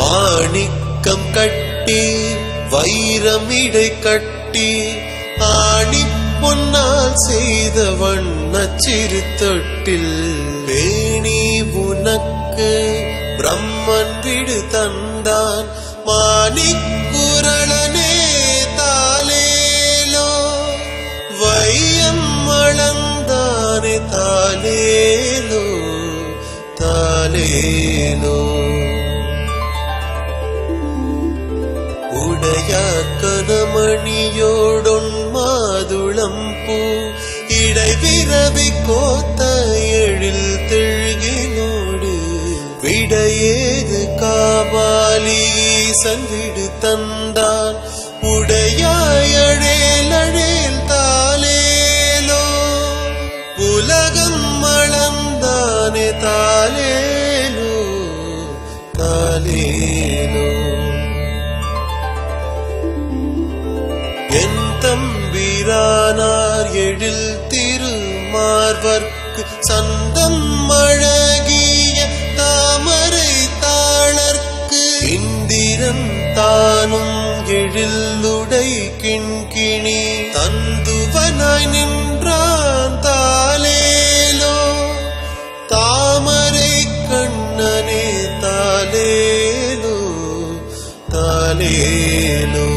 மாணிக்கம் கட்டி வைரமிடை கட்டி ஆணி பொன்னால் செய்த வண்ணச்சிறு தொட்டில் பேணி உனக்கு பிரம்மன் விடு தந்தான் மாணிக்குரளனே தாலேலோ வையம் அளந்தானே தாலேலோ தாலேலோ உடையார் கனமணியோடொன் மாதுளம் பூ இடைவிரவி கோத்த எழில் தெழுகினோடு விடையேது காபாலி ஈசன் விடு தந்தான் உடையாயழேல் தாலேலோ உலகம் அளந்தானே தாலேலோ தாலேலோ என் தம்பிரானார் எழில் திருமார்வர்க்கு சந்தம் அழகிய தாமரை தாளர்க்கு இந்திரன் தானும் எழிலுடை கிண்கிணி தந்துவனாய் நின்றான் தாலேலோ தாமரை கண்ணனே தாலேலோ தாலேலோ